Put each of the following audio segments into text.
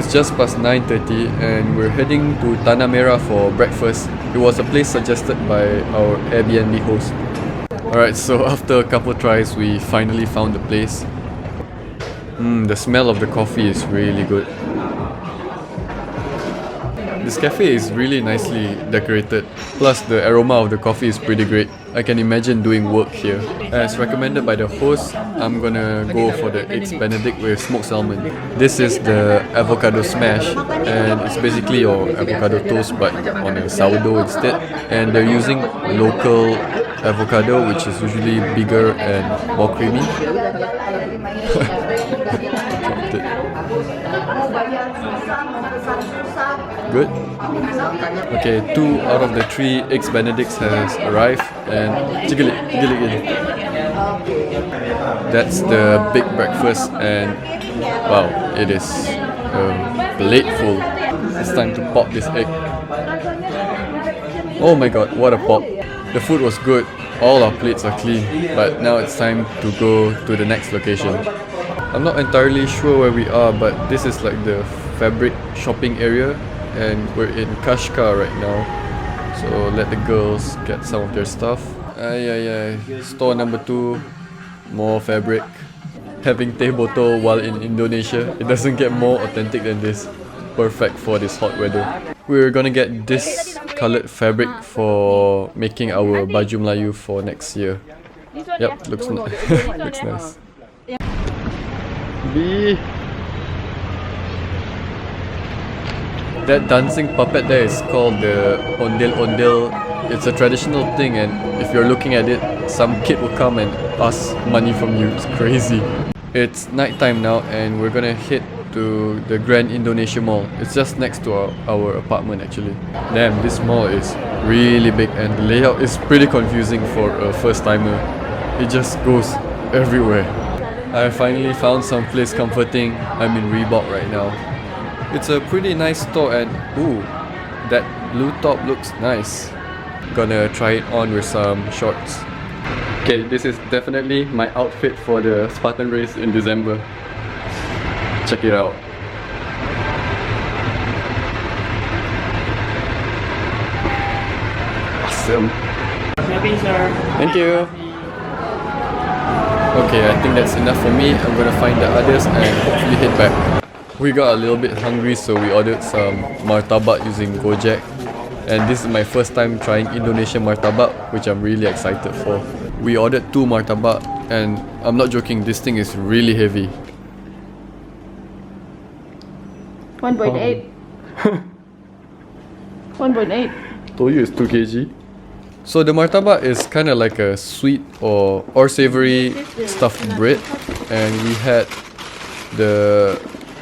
It's just past 9:30 and we're heading to Tanamera for breakfast. It was a place suggested by our Airbnb host. Alright, so after a couple tries, we finally found the place. The smell of the coffee is really good. This cafe is really nicely decorated, plus the aroma of the coffee is pretty great. I can imagine doing work here. As recommended by the host, I'm gonna go for the Eggs Benedict with smoked salmon. This is the avocado smash, and it's basically your avocado toast but on a sourdough instead. And they're using local avocado, which is usually bigger and more creamy. Good. Okay, 2 out of the 3 Eggs Benedicts has arrived, and jiggle it again. That's the big breakfast, and wow, it is a plate full. It's time to pop this egg. Oh my god, what a pop. The food was good, all our plates are clean, but now it's time to go to the next location. I'm not entirely sure where we are, but this is like the fabric shopping area, and we're in Kashgar right now. So let the girls get some of their stuff. Store number 2, more fabric. Having teh botol while in Indonesia, it doesn't get more authentic than this. Perfect for this hot weather. We're gonna get this colored fabric for making our baju Melayu for next year. Yep, looks looks nice. That dancing puppet there is called the ondel-ondel. It's a traditional thing, and if you're looking at it, some kid will come and ask money from you. It's crazy. It's nighttime now, and we're gonna head to the Grand Indonesia Mall. It's just next to our apartment actually. Damn, this mall is really big, and the layout is pretty confusing for a first timer. It just goes everywhere. I finally found some place comforting. I'm in Reebok right now. It's a pretty nice store, and ooh, that blue top looks nice. Gonna try it on with some shorts. Okay, this is definitely my outfit for the Spartan race in December. Check it out. Awesome. Thank you. Okay, I think that's enough for me. I'm gonna find the others and hopefully head back. We got a little bit hungry, so we ordered some martabak using Gojek. And this is my first time trying Indonesian martabak, which I'm really excited for. We ordered 2 martabak, and I'm not joking, this thing is really heavy. 1.8. 1.8. Told you it's 2 kg. So the martabak is kind of like a sweet or savory stuffed bread, and we had the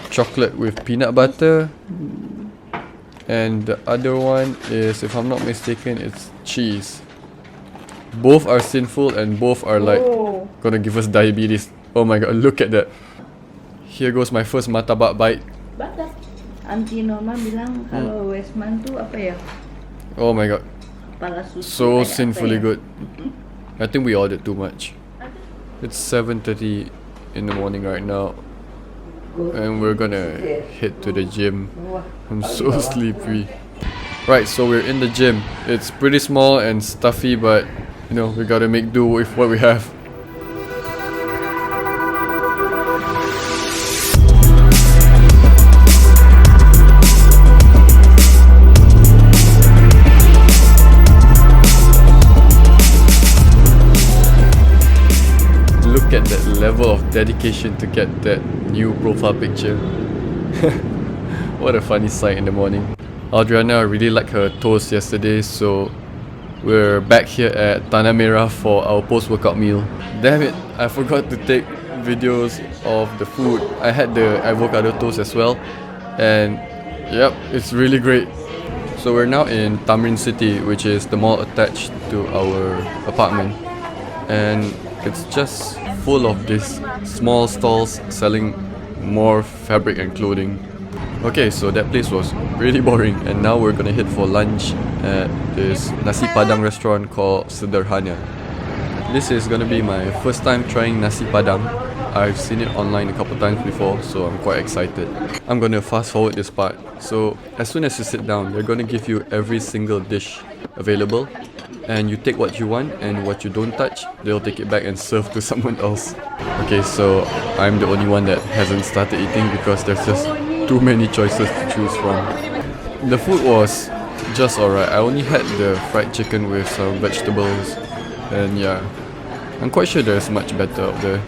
chocolate with peanut butter, and the other one is, if I'm not mistaken, it's cheese. Both are sinful and both are like gonna give us diabetes. Oh my god, look at that. Here goes my first martabak bite. Anti Norma bilang kalau Westman tuh apa ya? Oh my god, Kepala susu so kayak sinfully apa ya? good. I think we ordered too much. It's 7:30 in the morning right now, and we're gonna head to the gym. I'm so sleepy. Right, so we're in the gym. It's pretty small and stuffy, but you know, we gotta make do with what we have. Look at that level of dedication to get that new profile picture. What a funny sight in the morning. Adriana really liked her toast yesterday, so we're back here at Tanamera for our post-workout meal. Damn it, I forgot to take videos of the food. I had the avocado toast as well, and yep, it's really great. So we're now in Tamrin City, which is the mall attached to our apartment, and it's just full of these small stalls selling more fabric and clothing. Okay, so that place was really boring, and now we're gonna head for lunch at this nasi padang restaurant called Sederhana. This is gonna be my first time trying nasi padang, I've seen it online a couple times before, so I'm quite excited. I'm gonna fast forward this part. So as soon as you sit down, they're gonna give you every single dish available, and you take what you want, and what you don't touch, they'll take it back and serve to someone else. Okay, so I'm the only one that hasn't started eating because there's just too many choices to choose from. The food was just alright. I only had the fried chicken with some vegetables, and yeah, I'm quite sure there's much better out there.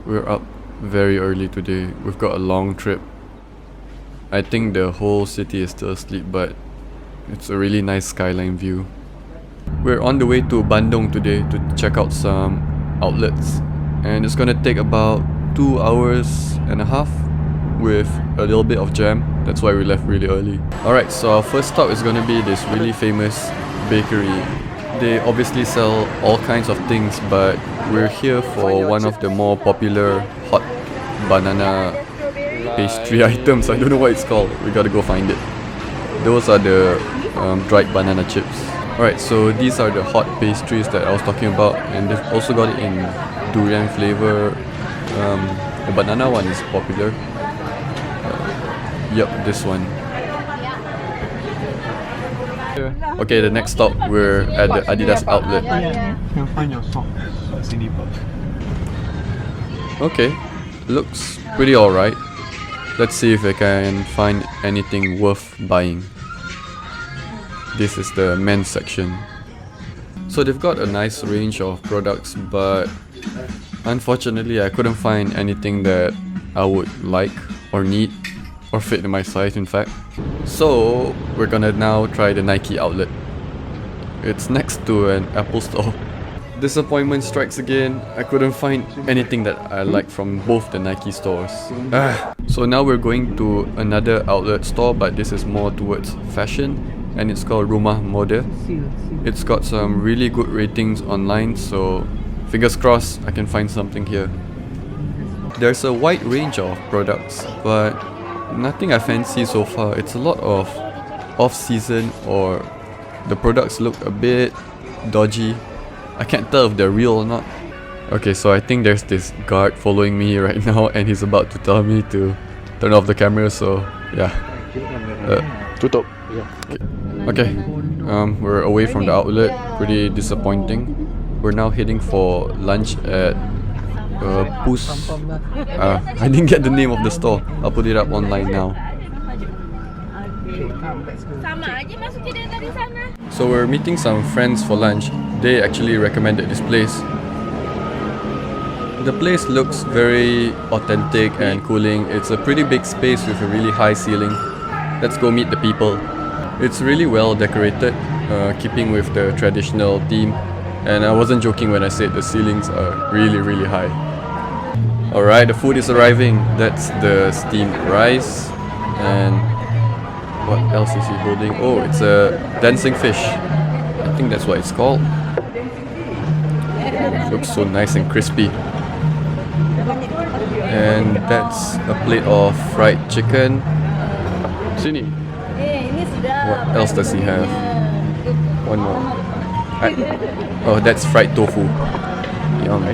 We're up very early today. We've got a long trip. I think the whole city is still asleep, but it's a really nice skyline view. We're on the way to Bandung today to check out some outlets, and it's gonna take about 2 hours and a half with a little bit of jam. That's why we left really early. Alright, so our first stop is gonna be this really famous bakery. They obviously sell all kinds of things, but we're here for one of the more popular hot banana pastry items. I don't know what it's called. We gotta go find it. Those are the dried banana chips. Alright, so these are the hot pastries that I was talking about, and they've also got it in durian flavor. The banana one is popular. Yep, this one. Okay, the next stop, we're at the Adidas outlet. You can find your socks sini, Pak. Okay, looks pretty alright. Let's see if I can find anything worth buying. This is the men's section. So they've got a nice range of products, but unfortunately I couldn't find anything that I would like or need, or fit in my size in fact. So we're gonna now try the Nike outlet. It's next to an Apple store. Disappointment strikes again. I couldn't find anything that I like from both the Nike stores. So now we're going to another outlet store, but this is more towards fashion, and it's called Rumah Mode. It's got some really good ratings online, so fingers crossed I can find something here. There's a wide range of products, but nothing I fancy so far. It's a lot of off-season, or the products look a bit dodgy. I can't tell if they're real or not. Okay, so I think there's this guard following me right now, and he's about to tell me to turn off the camera, so yeah. Tutup. Okay, we're away from the outlet. Pretty disappointing. We're now heading for lunch at Pus. I didn't get the name of the store. I'll put it up online now. So we're meeting some friends for lunch. They actually recommended this place. The place looks very authentic and cooling. It's a pretty big space with a really high ceiling. Let's go meet the people. It's really well decorated, keeping with the traditional theme. And I wasn't joking when I said the ceilings are really high. Alright, the food is arriving. That's the steamed rice. And what else is he holding? Oh, it's a dancing fish. I think that's what it's called. Looks so nice and crispy. And that's a plate of fried chicken. Sini. What else does he have? One more. Oh, that's fried tofu. Yum.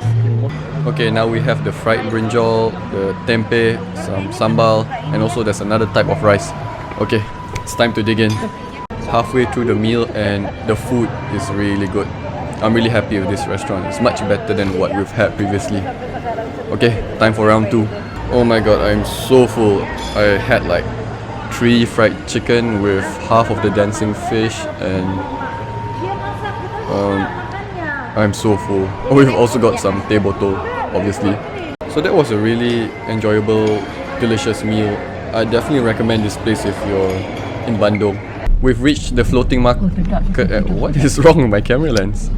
Okay, now we have the fried brinjal, the tempeh, some sambal, and also there's another type of rice. Okay, it's time to dig in. Halfway through the meal, and the food is really good. I'm really happy with this restaurant. It's much better than what we've had previously. Okay, time for round 2. Oh my god, I'm so full. I had like 3 fried chicken with half of the dancing fish, and I'm so full. Oh, we've also got some teh botol, obviously. So that was a really enjoyable, delicious meal. I definitely recommend this place if you're in Bandung. We've reached the floating market. What is wrong with my camera lens?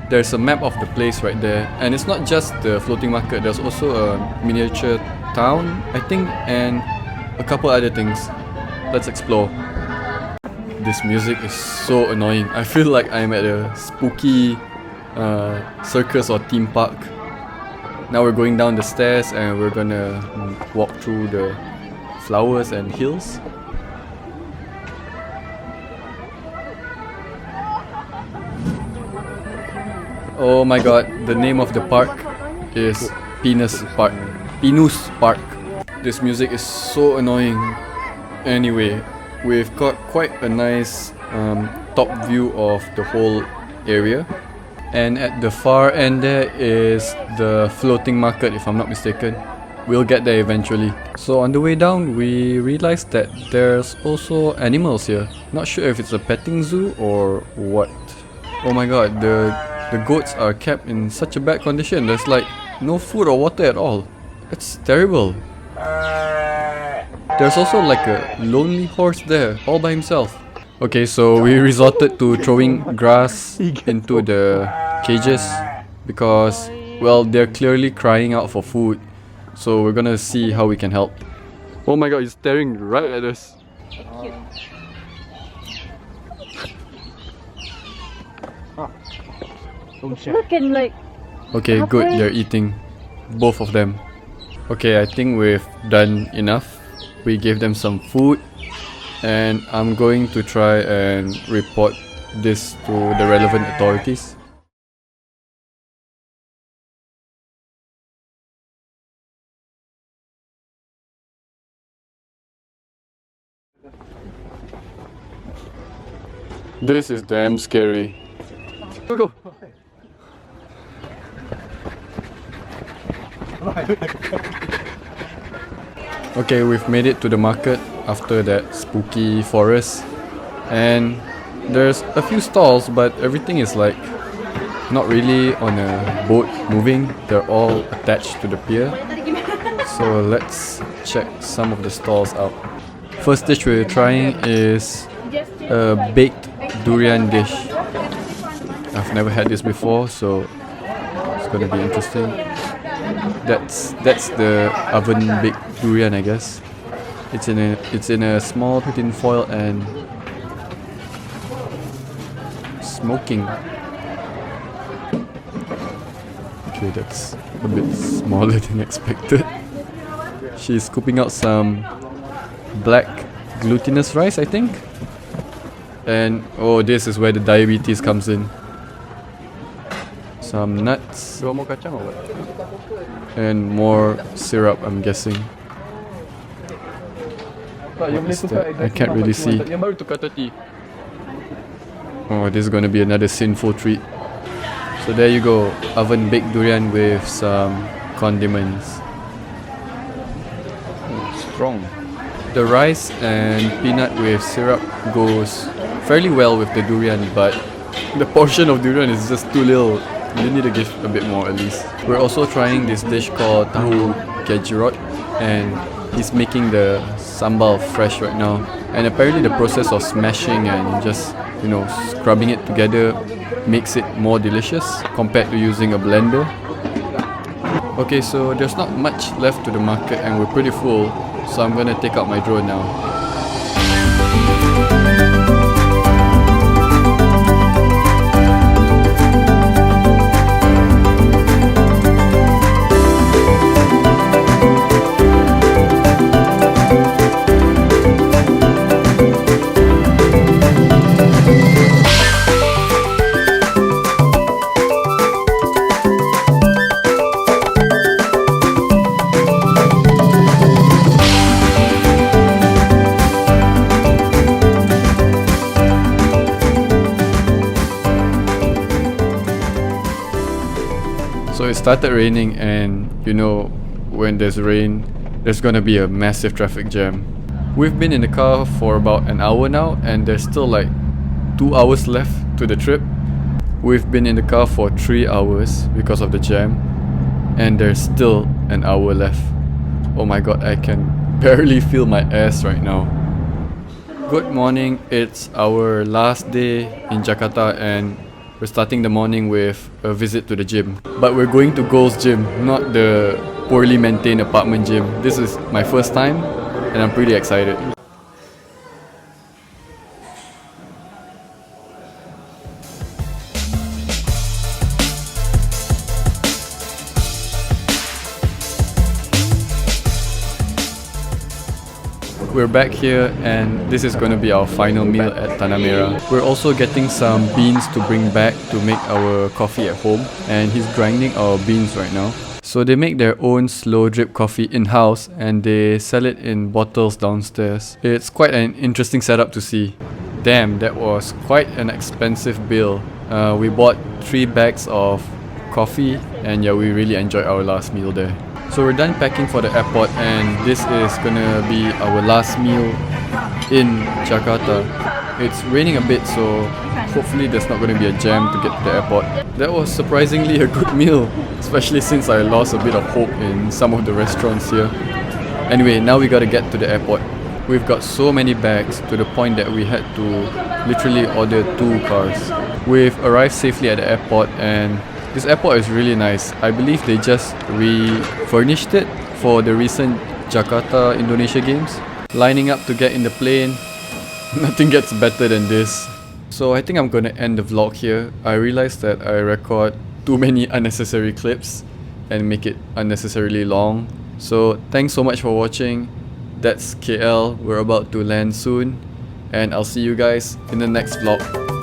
There's a map of the place right there, and it's not just the floating market. There's also a miniature town, I think, and a couple other things. Let's explore. This music is so annoying. I feel like I'm at a spooky circus or theme park. Now we're going down the stairs, and we're gonna walk through the flowers and hills. Oh my god, the name of the park is Pinus Park. This music is so annoying. Anyway, we've got quite a nice top view of the whole area. And at the far end there is the floating market, if I'm not mistaken. We'll get there eventually. So on the way down, we realized that there's also animals here. Not sure if it's a petting zoo or what. Oh my god, the goats are kept in such a bad condition. There's like no food or water at all. It's terrible. There's also like a lonely horse there, all by himself. Okay, so we resorted to throwing grass into the cages because, well, they're clearly crying out for food. So we're gonna see how we can help. Oh my god, he's staring right at us. Look and like. Okay, good, they're eating. Both of them. Okay, I think we've done enough. We gave them some food. And I'm going to try and report this to the relevant authorities. This is damn scary. Go. Okay, we've made it to the market after that spooky forest. And there's a few stalls, but everything is like not really on a boat moving. They're all attached to the pier. So let's check some of the stalls out. First dish we're trying is a baked durian dish. I've never had this before, so it's gonna be interesting. That's the oven baked durian, I guess. It's in a small tin foil and smoking. Okay, that's a bit smaller than expected. She's scooping out some black glutinous rice, I think. And oh, this is where the diabetes comes in. Some nuts. And more syrup, I'm guessing. What is that? I can't really see. Oh, this is gonna be another sinful treat. So there you go, oven baked durian with some condiments. Strong. The rice and peanut with syrup goes fairly well with the durian, but the portion of durian is just too little. You need to give a bit more at least. We're also trying this dish called tahu gejrot, and he's making the sambal fresh right now. And apparently the process of smashing and just, you know, scrubbing it together makes it more delicious compared to using a blender. Okay, so there's not much left to the market and we're pretty full, so I'm gonna take out my drone now. So it started raining, and you know, when there's rain, there's gonna be a massive traffic jam. We've been in the car for about an hour now, and there's still like 2 hours left to the trip. We've been in the car for 3 hours because of the jam, and there's still an hour left. Oh my god, I can barely feel my ass right now. Good morning, it's our last day in Jakarta and we're starting the morning with a visit to the gym. But we're going to Gold's Gym, not the poorly maintained apartment gym. This is my first time and I'm pretty excited. We're back here and this is going to be our final meal at Tanamera. We're also getting some beans to bring back to make our coffee at home, and he's grinding our beans right now. So they make their own slow drip coffee in-house and they sell it in bottles downstairs. It's quite an interesting setup to see. Damn, that was quite an expensive bill. We bought 3 bags of coffee and yeah, we really enjoyed our last meal there. So we're done packing for the airport and this is gonna be our last meal in Jakarta. It's raining a bit, so hopefully there's not going to be a jam to get to the airport. That was surprisingly a good meal, especially since I lost a bit of hope in some of the restaurants here. Anyway, now we gotta get to the airport. We've got so many bags to the point that we had to literally order 2 cars. We've arrived safely at the airport and this airport is really nice. I believe they just refurnished it for the recent Jakarta Indonesia games. Lining up to get in the plane, nothing gets better than this. So I think I'm gonna end the vlog here. I realized that I record too many unnecessary clips and make it unnecessarily long. So thanks so much for watching. That's KL. We're about to land soon and I'll see you guys in the next vlog.